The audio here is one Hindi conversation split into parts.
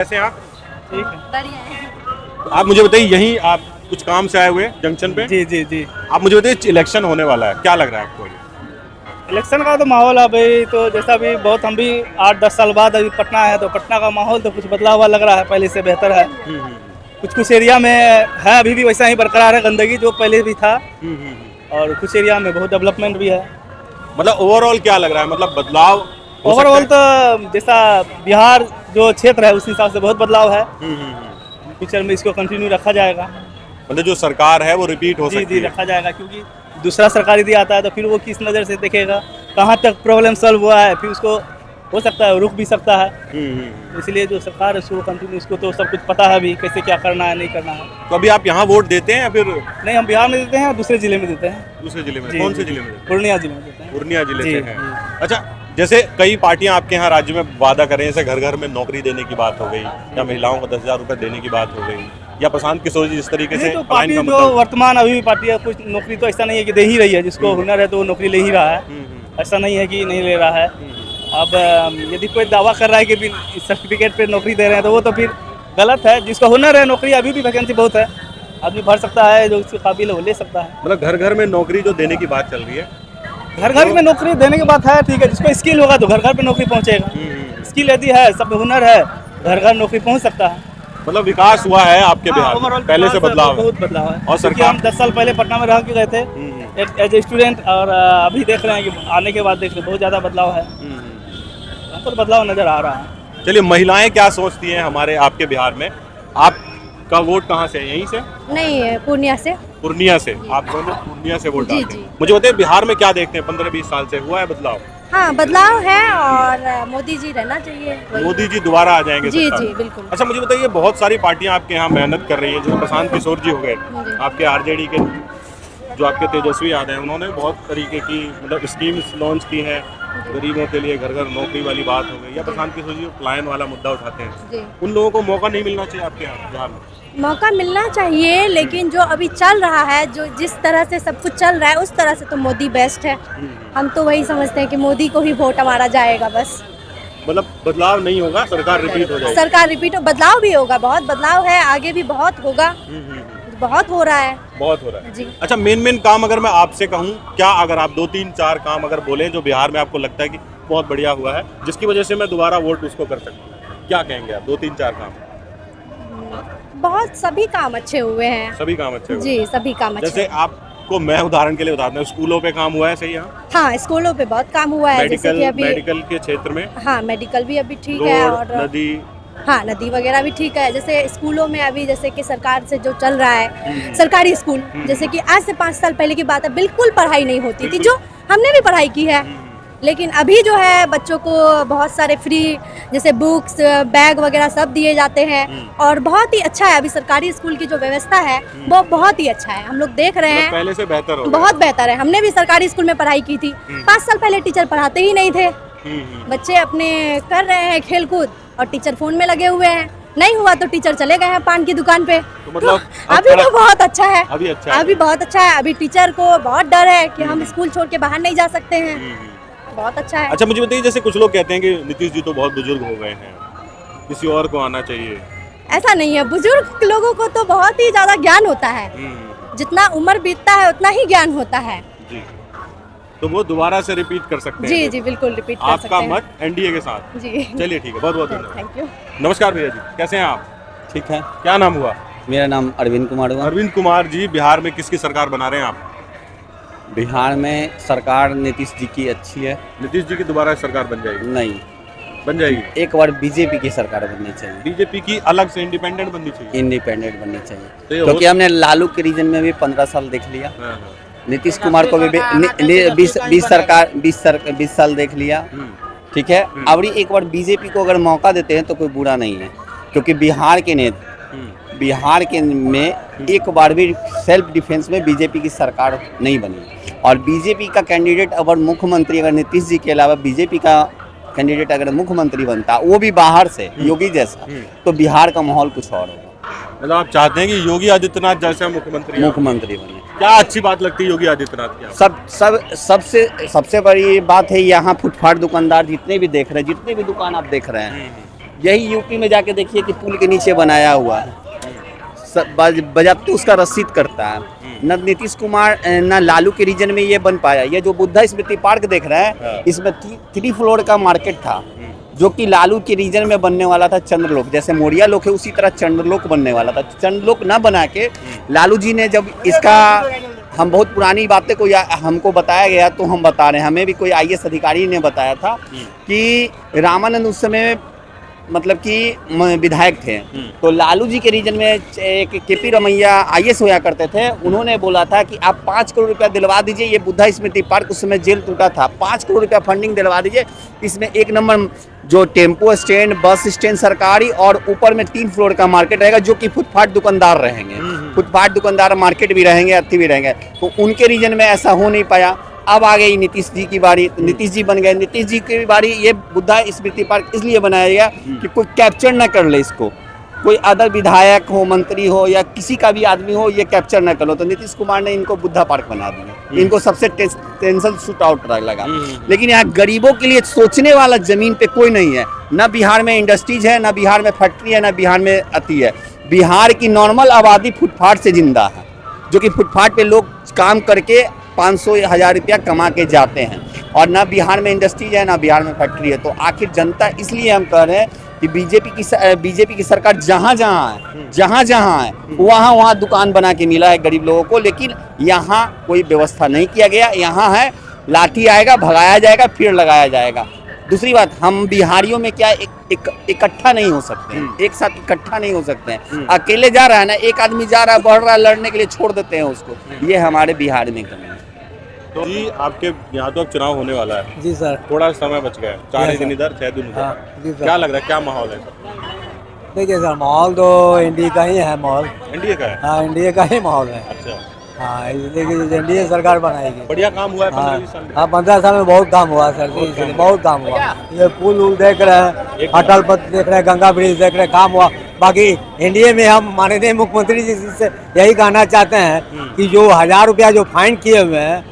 कैसे हैं आप? ठीक है। बढ़िया है। आप मुझे बताइए, यहीं आप कुछ काम से आए हुए जंक्शन पे? जी जी जी। आप मुझे बताइए, इलेक्शन होने वाला है, क्या लग रहा है आपको? इलेक्शन का तो माहौल है भाई, तो जैसा भी बहुत हम भी 8-10 साल बाद अभी पटना है, तो पटना का माहौल तो कुछ बदला हुआ लग रहा है, पहले से बेहतर है। कुछ एरिया में है अभी भी वैसा ही बरकरार है, गंदगी जो पहले भी था, और कुछ एरिया में बहुत डेवलपमेंट भी है। मतलब ओवरऑल क्या लग रहा है, मतलब बदलाव हो ओवरऑल सकता तो जैसा बिहार जो क्षेत्र है उस हिसाब से बहुत बदलाव है। है? फ्यूचर में इसको कंटिन्यू रखा जाएगा। मतलब जो सरकार है वो रिपीट हो जी सकती जी, है। रखा जाएगा, क्योंकि दूसरा सरकारी यदि आता है तो फिर वो किस नज़र से देखेगा, कहाँ तक प्रॉब्लम सॉल्व हुआ है, फिर उसको हो सकता है रुक भी सकता है। इसलिए जो सरकार है उसको कंटिन्यू, उसको तो सब कुछ पता है अभी कैसे क्या करना है नहीं करना है। तो अभी आप यहाँ वोट देते हैं या फिर नहीं, हम बिहार में देते हैं, दूसरे जिले में देते हैं। दूसरे जिले में? जी, कौन से जी, जिले में देते हैं? पूर्णिया जिले में देते हैं। पूर्णिया जिले जी, से हैं। अच्छा, जैसे कई पार्टियां आपके यहाँ राज्य में वादा कर रही हैं, जैसे घर घर में नौकरी देने की बात हो गई, या महिलाओं को 10,000 रुपए देने की बात हो गई, या प्रशांत किशोर जी जिस तरीके से नहीं, तो पलायन पार्टी का जो मुद्दा- वर्तमान अभी भी पार्टी है, कुछ नौकरी तो ऐसा नहीं है कि दे ही रही है, जिसको हुनर है तो वो नौकरी ले ही रहा है, ऐसा नहीं है कि नहीं ले रहा है। अब यदि कोई दावा कर रहा है कि भी सर्टिफिकेट पे नौकरी दे रहे हैं तो वो तो फिर गलत है। जिसका हुनर है, नौकरी अभी भी वैकेंसी बहुत है, आदमी भर सकता है, जो उसके काबिल है वो ले सकता है। मतलब घर घर में नौकरी जो देने की बात चल रही है, घर घर में नौकरी देने की बात है, ठीक है, जिसको स्किल होगा तो घर घर पे नौकरी पहुंचेगा। स्किल यदि है, सब में हुनर है, घर घर नौकरी पहुंच सकता है। मतलब विकास हुआ है आपके बिहार में, ओवरऑल पहले से बदलाव है। बहुत बदलाव है। और क्योंकि सरकार- हम 10 साल पहले पटना में रह के गए थे एज ए स्टूडेंट, और अभी देख रहे हैं कि आने के बाद देख रहे बहुत ज़्यादा बदलाव है, हमको तो बदलाव नज़र आ रहा है। चलिए, महिलाएं क्या सोचती हैं हमारे आपके बिहार में? आपका वोट कहाँ से है? यहीं से? नहीं, पूर्णिया से। पूर्णिया से? आप दोनों पूर्णिया से वोट जी, डालते हैं? जी। मुझे बताइए, बिहार में क्या देखते हैं? 15-20 साल से हुआ है बदलाव? हाँ, बदलाव है, और मोदी जी रहना चाहिए। वही। मोदी जी दोबारा आ जाएंगे जी सत्ता जी में? बिल्कुल। अच्छा, मुझे बताइए, बहुत सारी पार्टियां आपके यहाँ मेहनत कर रही हैं, जैसे प्रशांत किशोर जी हो गए, जी। आपके आरजेडी के, जो आपके तेजस्वी यादव हैं, उन्होंने बहुत तरीके की मतलब स्कीम्स लॉन्च की हैं गरीबों के लिए, घर घर नौकरी वाली बात हो गई, या प्रशांत किशोर जी पलायन वाला मुद्दा उठाते हैं। जी, उन लोगों को मौका नहीं मिलना चाहिए आपके यहाँ बिहार में? मौका मिलना चाहिए, लेकिन जो अभी चल रहा है, जो जिस तरह से सब कुछ चल रहा है, उस तरह से तो मोदी बेस्ट है। हम तो वही समझते हैं कि मोदी को ही वोट हमारा जाएगा बस। मतलब बदलाव नहीं होगा, सरकार रिपीट हो जाएगी? सरकार रिपीट हो, बदलाव भी होगा, बहुत बदलाव है, आगे भी बहुत होगा, बहुत हो रहा है। बहुत हो रहा है जी। अच्छा, मेन काम अगर मैं आपसे कहूँ, क्या अगर आप 2-3-4 काम अगर बोले जो बिहार में आपको लगता है कि बहुत बढ़िया हुआ है, जिसकी वजह से मैं दोबारा वोट उसको कर सकता हूँ, क्या कहेंगे आप? 2-3-4 काम? बहुत सभी काम अच्छे हुए हैं। सभी काम अच्छे हुए? जी, सभी काम अच्छे। जैसे आपको मैं उदाहरण के लिए बताता हूँ, स्कूलों पे काम हुआ है सही? यहाँ हाँ, स्कूलों पे बहुत काम हुआ है, जैसे कि अभी मेडिकल के क्षेत्र में हाँ, मेडिकल भी अभी ठीक है, रोड, और नदी, हाँ, नदी वगैरह भी ठीक है। जैसे स्कूलों में अभी जैसे कि सरकार से जो चल रहा है, सरकारी स्कूल, जैसे कि आज से 5 साल पहले की बात है, बिल्कुल पढ़ाई नहीं होती थी, जो हमने भी पढ़ाई की है। लेकिन अभी जो है बच्चों को बहुत सारे फ्री, जैसे बुक्स, बैग वगैरह सब दिए जाते हैं, और बहुत ही अच्छा है। अभी सरकारी स्कूल की जो व्यवस्था है वो बहुत ही अच्छा है, हम लोग देख रहे मतलब हैं, पहले से बेहतर हो गया। बहुत बेहतर है। हमने भी सरकारी स्कूल में पढ़ाई की थी, 5 साल पहले टीचर पढ़ाते ही नहीं थे, बच्चे अपने कर रहे हैं खेल कूद, और टीचर फोन में लगे हुए हैं, नहीं हुआ तो टीचर चले गए हैं पान की दुकान पे। तो मतलब तो अभी तो बहुत अच्छा है, अभी अच्छा है? अभी बहुत अच्छा है। अभी टीचर को बहुत डर है कि हम स्कूल छोड़ के बाहर नहीं जा सकते हैं, बहुत अच्छा है। अच्छा, मुझे बताइए, जैसे कुछ लोग कहते हैं कि नीतीश जी तो बहुत बुजुर्ग हो गए हैं, किसी और को आना चाहिए। ऐसा नहीं है, बुजुर्ग लोगों को तो बहुत ही ज्यादा ज्ञान होता है, जितना उम्र बीतता है उतना ही ज्ञान होता है। जी, तो वो दोबारा से रिपीट कर सकते हैं? जी जी बिल्कुल रिपीट कर सकते आपका हैं। मत एनडीए के साथ? जी, चलिए, ठीक है, बहुत बहुत धन्यवाद। Thank you. नमस्कार भैया जी, कैसे हैं आप? ठीक है। क्या नाम हुआ? मेरा नाम अरविंद कुमार हुआ। अरविंद कुमार जी, बिहार में किसकी सरकार बना रहे हैं आप? बिहार में सरकार नीतीश जी की अच्छी है। नीतीश जी की दोबारा सरकार बन जाएगी? नहीं, बन जाएगी। एक बार बीजेपी की सरकार बननी चाहिए, बीजेपी की अलग से इंडिपेंडेंट बननी चाहिए? इंडिपेंडेंट बननी चाहिए, तो ये क्योंकि हमने लालू के रीजन में भी 15 साल देख लिया, हाँ, नीतीश कुमार को भी 20 साल देख लिया, ठीक है। अब एक बार बीजेपी को अगर मौका देते हैं तो कोई बुरा नहीं है, क्योंकि बिहार के में एक बार भी सेल्फ डिफेंस में बीजेपी की सरकार नहीं बनी, और बीजेपी का कैंडिडेट अगर मुख्यमंत्री, अगर नीतीश जी के अलावा बीजेपी का कैंडिडेट अगर मुख्यमंत्री बनता, वो भी बाहर से योगी जैसा, तो बिहार का माहौल कुछ और होगा। मतलब आप चाहते हैं कि योगी आदित्यनाथ जैसा मुख्यमंत्री बने। क्या अच्छी बात लगती है योगी आदित्यनाथ की? सबसे बड़ी बात है, यहाँ फुटपाथ दुकानदार जितने भी देख रहे हैं, जितने भी दुकान आप देख रहे हैं, यही यूपी में जाके देखिए कि पुल के नीचे बनाया हुआ है, बजाते उसका रसीद करता है। न नीतीश कुमार न लालू के रीजन में ये बन पाया। ये जो बुद्धा स्मृति पार्क देख रहे हैं, इसमें 3 फ्लोर का मार्केट था, जो कि लालू के रीजन में बनने वाला था चंद्रलोक। जैसे मोरिया लोक है उसी तरह चंद्रलोक बनने वाला था। चंद्रलोक ना बना के लालू जी ने जब इसका, हम बहुत पुरानी बातें को हमको बताया गया तो हम बता रहे हैं, हमें भी कोई IAS अधिकारी ने बताया था कि रामानंद उस समय मतलब कि विधायक थे, तो लालू जी के रीजन में एक KP रमैया IAS होया करते थे। उन्होंने बोला था कि आप 5 करोड़ रुपया दिलवा दीजिए, ये बुद्धा स्मृति पार्क उस समय जेल टूटा था, 5 करोड़ रुपया फंडिंग दिलवा दीजिए, इसमें 1 नंबर जो टेम्पो स्टैंड, बस स्टैंड सरकारी और ऊपर में 3 फ्लोर का मार्केट रहेगा, जो कि फुटपाथ दुकानदार रहेंगे, फुटपाथ दुकानदार मार्केट भी रहेंगे, अथी भी रहेंगे। तो उनके रीजन में ऐसा हो नहीं पाया। अब आ गई नीतीश जी की बारी, तो नीतीश जी बन गए। नीतीश जी की बारी, ये बुद्धा स्मृति पार्क इसलिए बनाया गया कि कोई कैप्चर ना कर ले इसको, कोई अदर विधायक हो, मंत्री हो या किसी का भी आदमी हो, ये कैप्चर ना कर लो। तो नीतीश कुमार ने इनको बुद्धा पार्क बना दिया, इनको सबसे टेंशन शूट आउट लगा। लेकिन यहाँ गरीबों के लिए सोचने वाला जमीन पे कोई नहीं है। ना बिहार में इंडस्ट्रीज है, ना बिहार में फैक्ट्री है, ना बिहार में अति है। बिहार की नॉर्मल आबादी फुटपाथ से जिंदा है, जो कि फुटपाथ पे लोग काम करके 500-1000 रुपया कमा के जाते हैं। और ना बिहार में इंडस्ट्रीज है, ना बिहार में फैक्ट्री है। तो आखिर जनता, इसलिए हम कह रहे हैं कि बीजेपी की सरकार जहाँ जहाँ है वहाँ दुकान बना के मिला है गरीब लोगों को, लेकिन यहाँ कोई व्यवस्था नहीं किया गया। यहाँ है लाठी आएगा, भगाया जाएगा, फिर लगाया जाएगा। दूसरी बात, हम बिहारियों में क्या इकट्ठा नहीं हो सकते हैं, एक साथ इकट्ठा नहीं हो सकते हैं। अकेले जा रहा है ना, एक आदमी जा रहा है, बढ़ रहा है, लड़ने के लिए छोड़ देते हैं उसको। ये हमारे बिहार में कमी है। तो जी आपके यहाँ तो अब चुनाव होने वाला है। जी सर। थोड़ा समय बच गया है, 4 दिन इधर 6 दिन उधर। जी सर। क्या लग रहा है, क्या माहौल है सर? देखिए सर, माहौल तो एनडीए का ही है माहौल। एनडीए का है? हाँ, एनडीए का ही माहौल है। अच्छा। हाँ, देखिए एनडीए सरकार बनाएगी। बढ़िया काम हुआ है 15-20 साल में। हाँ, 15 साल में बहुत काम हुआ सर जी, इसलिए बहुत काम हुआ। ये पुल उल देख रहे हैं, अटल पथ देख रहे हैं, गंगा ब्रिज देख रहे हैं, काम हुआ। बाकी एनडीए में हम माननीय मुख्यमंत्री जी से यही कहना चाहते हैं कि जो 1000 रुपया जो फाइन किए हुए हैं,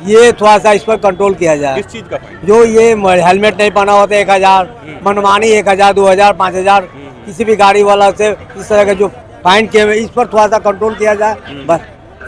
ये थोड़ा सा इस पर कंट्रोल किया जाए। किस चीज का फाइन? जो ये हेलमेट नहीं पहना होता 1000, मनमानी 1000, 2000, 5000 किसी भी गाड़ी वाला से इस तरह के जो फाइन किए हुए, इस पर थोड़ा सा कंट्रोल किया जाए। बस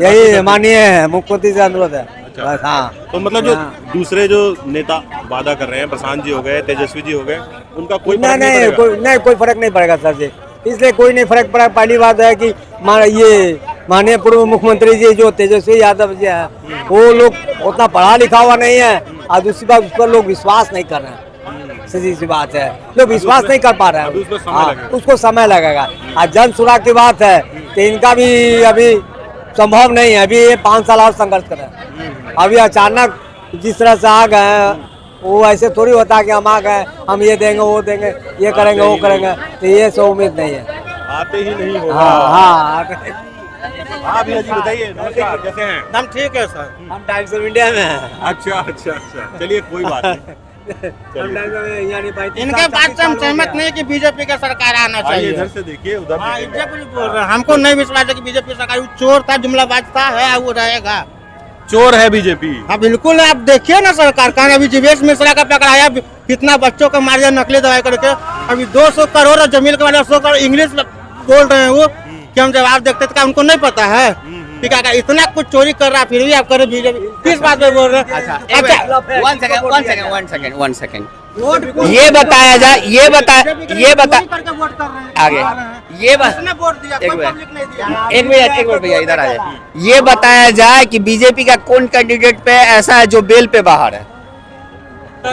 यही माननीय मुख्यमंत्री से अनुरोध है। बस हाँ। तो मतलब जो दूसरे जो नेता वादा कर रहे हैं, प्रशांत जी हो गए, तेजस्वी जी हो गए, उनका कोई फर्क नहीं पड़ेगा? कोई फर्क नहीं पड़ेगा सर जी, इसलिए कोई नहीं फर्क पड़ा। पहली बात है कि ये माननीय पूर्व मुख्यमंत्री जी जो तेजस्वी यादव जी हैं, वो लोग उतना पढ़ा लिखा हुआ नहीं है, और दूसरी बात उस पर लोग विश्वास नहीं कर रहे हैं। सीधी सी बात है, लोग विश्वास नहीं कर पा रहे हैं। उसको समय लगेगा। और जन सुराग की बात है कि इनका भी अभी संभव नहीं है, अभी ये 5 साल और संघर्ष करें। अभी अचानक जिस तरह से आ गए, वो ऐसे थोड़ी होता है कि हम आ गए, हम ये देंगे, वो देंगे, ये करेंगे, वो करेंगे, तो ये सब उम्मीद नहीं है। आते ही नहीं होगा। हाँ, आप भैया जी बताइए, नमस्कार, कैसे हैं? हम ठीक है सर, हम टाइम्स ऑफ इंडिया में हैं। अच्छा अच्छा अच्छा, चलिए कोई बात नहीं। इनके बात से हम सहमत नहीं कि बीजेपी का सरकार आना चाहिए। इधर से देखिए, उधर बोल रहे हैं, हमको नहीं विश्वास है कि बीजेपी सरकार, चोर था, जुमलाबाज था, है वो रहेगा। चोर है बीजेपी। हाँ बिल्कुल, आप देखिए ना सरकार का, अभी जीवेश मिश्रा का पकड़ाया, कितना बच्चों का मार दिया नकली दवाई करके। अभी 200 करोड़ जमीन के वाले 100 करोड़ इंग्लिश बोल रहे हैं वो, कि हम जवाब देखते थे, उनको नहीं पता है ठीक है। इतना कुछ चोरी कर रहा है, फिर भी आप करें बीजेपी, किस बात पे बोल रहे हैं? वन सेकेंड ये बताया जाए, ये बता आगे, ये एक मिनट भैया इधर आ जाए। ये बताया जाए कि बीजेपी का कौन कैंडिडेट पे ऐसा है जो बेल पे बाहर है?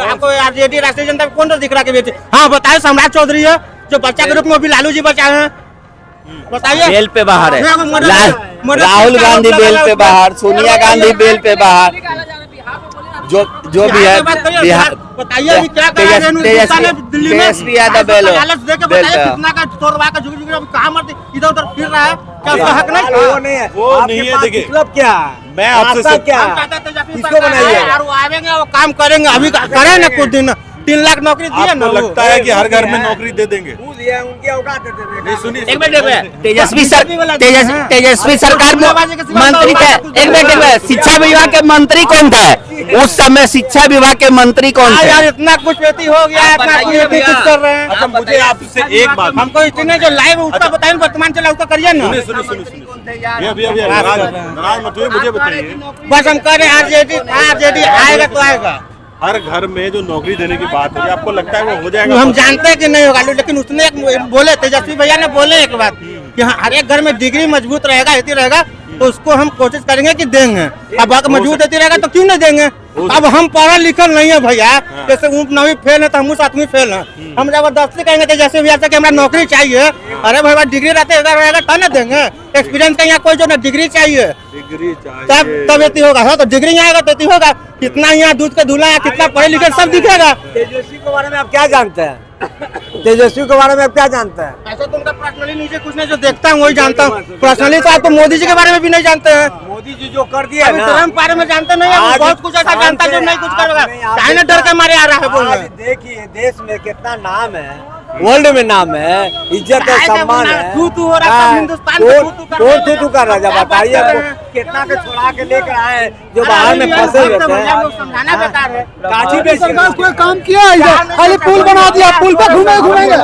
आपको आरजेडी राष्ट्रीय जनता कौन सा दिख रहा है? हाँ बताइए, सम्राट चौधरी है जो बच्चा के रूप में अभी लालू जी बचाए हैं, बताइए। बेल पे बाहर है, राहुल गांधी बेल पे बाहर, सोनिया गांधी बेल पे बाहर, जो भी है बिहार, बताइए क्या कर रहे हैं दिल्ली में? तेजस्वी यादव बेल कितना का तोड़वा का झुक कहाँ मरते इधर उधर फिर रहा है, क्या उसका हक नहीं? वो नहीं है, वो नहीं है। देखिए मतलब क्या, मैं आपसे क्या इसको बनाइए, वो काम करेंगे, अभी करें ना कुछ दिन, 3 लाख नौकरी दिए ना आपको वो। लगता है कि हर घर में नौकरी दे देंगे? नहीं सुनिए, एक मिनट तेजस्वी हाँ। तेजस्वी सरकार में मंत्री थे। एक मिनट शिक्षा विभाग के मंत्री कौन था उस समय? शिक्षा विभाग के मंत्री कौन हाँ थे? यार इतना कुछ व्यक्ति हो गया, इतना कुछ कर रहे हैं। अच्छा मुझे आपसे एक बात, हमको इतने जो लाइव उसका बताइए, वर्तमान चला उसका करिए ना। सुनिए सुनिए सुनिए सुनिए, भैया नाराज मत हुए, मुझे बताइए बस हम कह रहे हैं आरजेडी आएगा तो आएगा। हर घर में जो नौकरी देने की बात है आपको लगता है वो हो जाएगा? हम जानते हैं कि नहीं होगा, लेकिन उसने एक बोले, तेजस्वी भैया ने बोले एक बात कि हाँ, हर एक घर में डिग्री मजबूत रहेगा, इतनी रहेगा तो उसको हम कोशिश करेंगे कि देंगे। अब अगर मजबूत इतनी रहेगा तो क्यों नहीं देंगे? अब हम पढ़ा लिखल नहीं है भैया, जैसे ऊँट नवी फेल है तो हम 7वीं फेल है, हम जबरदस्ती कहेंगे तेजस्वी भैया से कि हमारा नौकरी चाहिए। अरे भाई डिग्री रहते रहेगा तब ना देंगे। एक्सपीरियंस का यहाँ कोई जो ना डिग्री चाहिए तब इतनी होगा। हाँ तो डिग्री यहाँ आएगा तो इतनी होगा। कितना यहाँ दूध का दूल्हा है, कितना पढ़े लिखे सब दिखेगा। तेजस्वी के बारे में आप क्या जानते हैं? तेजस्वी के बारे में आप क्या जानते हैं? ऐसा तो उनका पर्सनली नीचे कुछ नहीं, जो देखता हूँ वही जानता हूँ। पर्सनली तो आपको मोदी जी के बारे में भी नहीं जानते हैं। मोदी जी जो कर दिया अभी ट्रम्प बारे में जानते नहीं है, बहुत कुछ ऐसा जानता है जो नहीं कुछ करेगा। चाइना डर के मारे आ रहा है बोल रहे हैं। देखिए देश में कितना नाम है, वर्ल्ड में नाम है, इज्जत है, सम्मान है। थू हो रहा है हिंदुस्तान में, कौन थू कर रहा है? बताइए आपको कितना के छोड़ा के लेकर आए जो बाहर में फंसे हुए थे। समझाना बेकार है। काशी पे सरकार कोई काम किया है? खाली पुल बना दिया, पुल पे घूमेंगे।